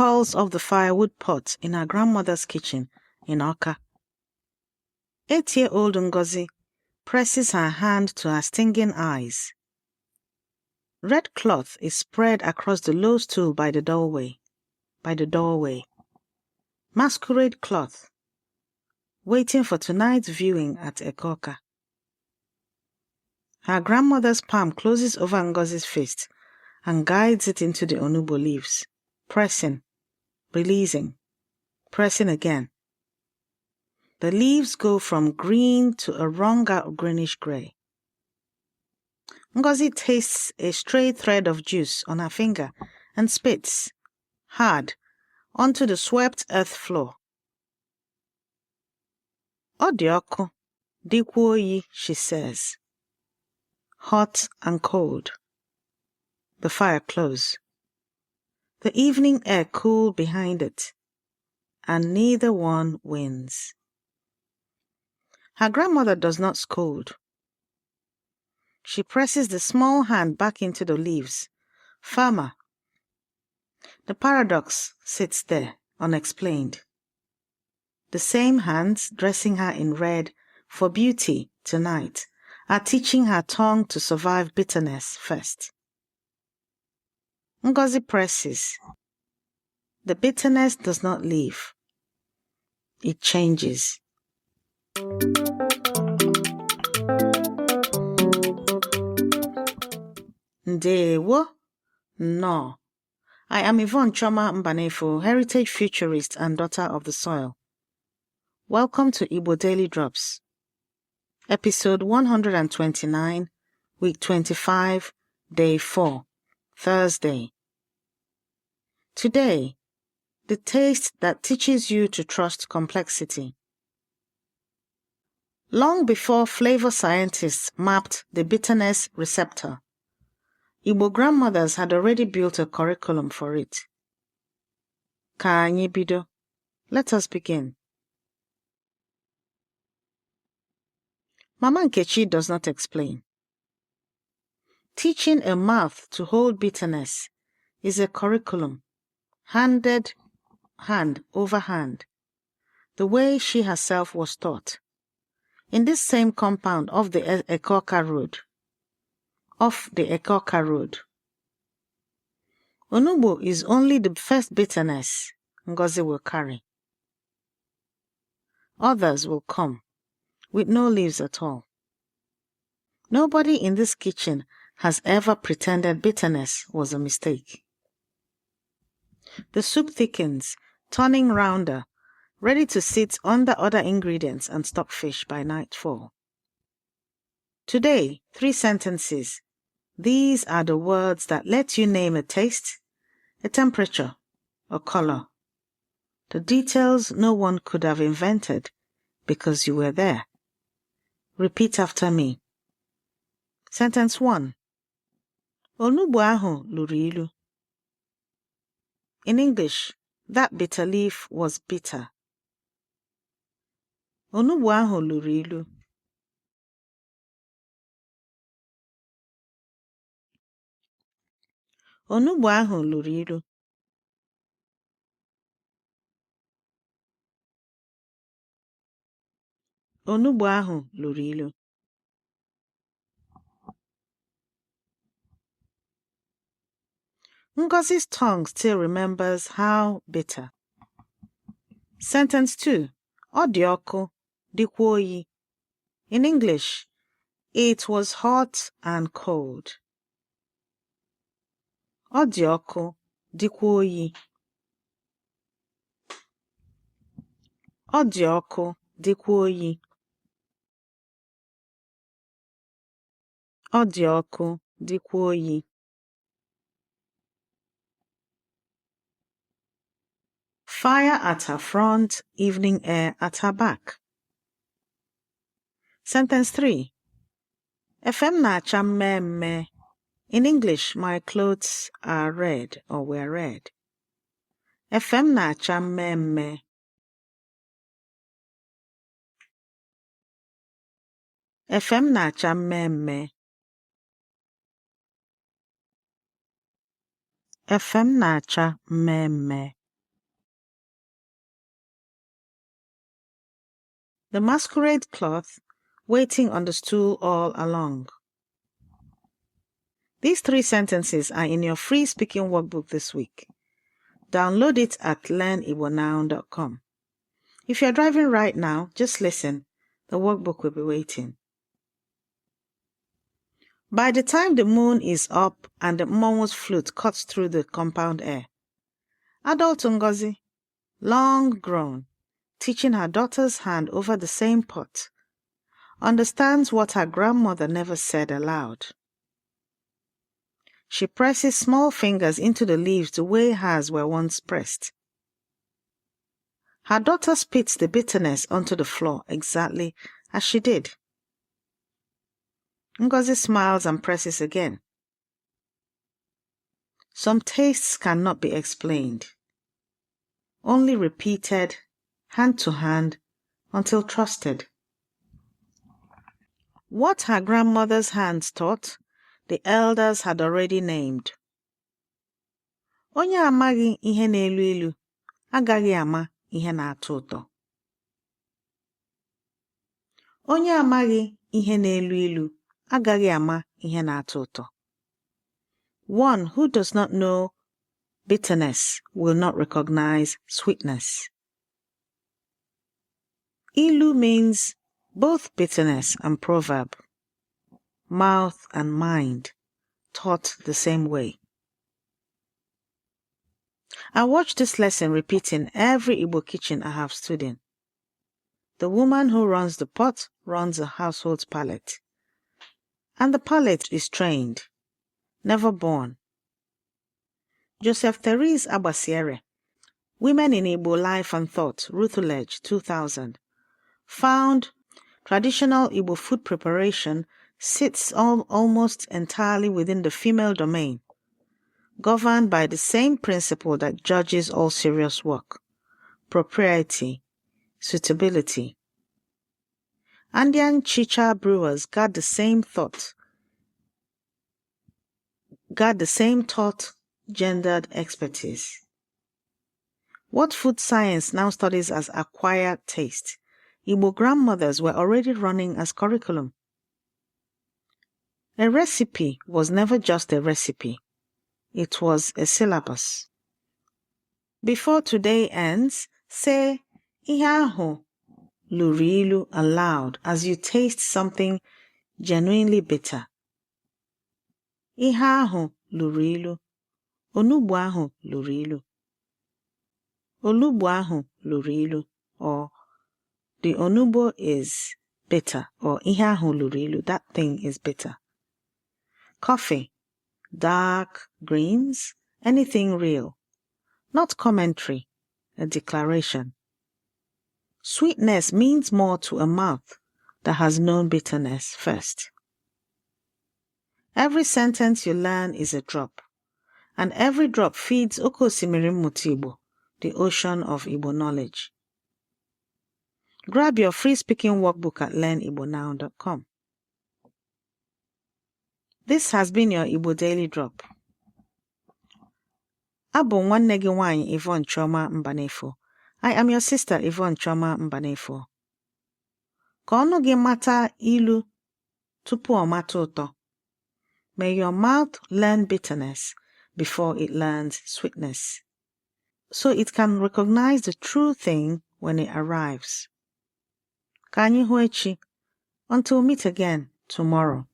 crackles of the firewood pot in her grandmother's kitchen in Awka. 8-year-old Ngozi presses her hand to her stinging eyes. Red cloth is spread across the low stool by the doorway. Masquerade cloth, waiting for tonight's viewing at Eke Awka. Her grandmother's palm closes over Ngozi's fist and guides it into the Onugbu leaves, pressing, releasing, pressing again. The leaves go from green to a wrung-out greenish-gray. Ngozi tastes a stray thread of juice on her finger and spits, hard, onto the swept earth floor. Ọ dị ọkụ, dịkwa oyi, she says. Hot and cold. The fire close. The evening air cool behind it, and neither one wins. Her grandmother does not scold. She presses the small hand back into the leaves, firmer. The paradox sits there, unexplained. The same hands dressing her in red for beauty tonight are teaching her tongue to survive bitterness first. Ngozi presses. The bitterness does not leave. It changes. Ndewo? No. I am Yvonne Mbanefo, heritage futurist and daughter of the soil. Welcome to Igbo Daily Drops. Episode 129, week 25, day 4, Thursday. Today, the taste that teaches you to trust complexity. Long before flavor scientists mapped the bitterness receptor, Igbo grandmothers had already built a curriculum for it. Ka anyị bido. Let us begin. Mama Nkechi does not explain. Teaching a mouth to hold bitterness is a curriculum, handed hand over hand, the way she herself was taught. In this same compound off the Eke Awka road. Onugbu is only the first bitterness Ngozi will carry. Others will come, with no leaves at all. Nobody in this kitchen has ever pretended bitterness was a mistake. The soup thickens, turning rounder, ready to sit under other ingredients and stockfish by nightfall. Today, 3 sentences. These are the words that let you name a taste, a temperature, a color. The details no one could have invented because you were there. Repeat after me. Sentence 1. Onugbu ahụ lụrụ ilu. In English, that bitter leaf was bitter. Onugbu ahụ lụrụ ilu. Onugbu ahụ lụrụ ilu. Onugbu ahụ lụrụ ilu. Ngozi's tongue still remembers how bitter. Sentence 2. Ọ dị ọkụ, dịkwa oyi. In English, it was hot and cold. Ọ dị ọkụ, dịkwa oyi. Ọ dị ọkụ, dịkwa oyi. Ọ dị ọkụ, dịkwa oyi. Fire at her front, evening air at her back. Sentence 3. Efe m na-acha mmemme. In English, my clothes are red or were red. Efe m na-acha mmemme. Efe m na-acha mmemme. Efe m na-acha mmemme. The masquerade cloth, waiting on the stool all along. These 3 sentences are in your free speaking workbook this week. Download it at learnibonow.com. If you're driving right now, just listen. The workbook will be waiting. By the time the moon is up and the mmonwu's flute cuts through the compound air, adult Ngozi, long grown, teaching her daughter's hand over the same pot, understands what her grandmother never said aloud. She presses small fingers into the leaves the way hers were once pressed. Her daughter spits the bitterness onto the floor exactly as she did. Ngozi smiles and presses again. Some tastes cannot be explained, only repeated, hand to hand, until trusted. What her grandmother's hands taught, the elders had already named. Onye amaghị ihe na-elu ilu, agaghị ama ihe na-atọ ụtọ. Onye amaghị ihe na-elu ilu, agaghị ama ihe na-atọ ụtọ. One who does not know bitterness will not recognize sweetness. Ilu means both bitterness and proverb, mouth and mind, taught the same way. I watch this lesson repeat in every Igbo kitchen I have stood in. The woman who runs the pot runs a household's palate. And the palate is trained, never born. Therese Agbasiere, Women in Igbo Life and Thought, Routledge, 2000, found traditional Igbo food preparation sits almost entirely within the female domain, governed by the same principle that judges all serious work: propriety, suitability. Andean chicha brewers got the same taught, gendered expertise. What food science now studies as acquired taste, Igbo grandmothers were already running as curriculum. A recipe was never just a recipe. It was a syllabus. Before today ends, say ihe ahụ luru ilu aloud as you taste something genuinely bitter. Ihe ahụ luru ilu. Onugbu ahụ luru ilu. Olugbu ahụ luru ilu, or the onugbu is bitter, or ihe ahụ luru ilu, that thing is bitter. Coffee, dark greens, anything real, not commentary, a declaration. Sweetness means more to a mouth that has known bitterness first. Every sentence you learn is a drop, and every drop feeds Oke Osimiri Mmụta Igbo, the ocean of Igbo knowledge. Grab your free speaking workbook at learnibonow.com. This has been your Igbo Daily Drop. Abụ nwanne gị nwanyị Yvonne Choma Mbanefo. I am your sister Yvonne Choma Mbanefo. Ka ọnụ gị mata ilu tupu ọ mata ụtọ. May your mouth learn bitterness before it learns sweetness, so it can recognize the true thing when it arrives. Ka anyị hụ echi. Until we meet again tomorrow.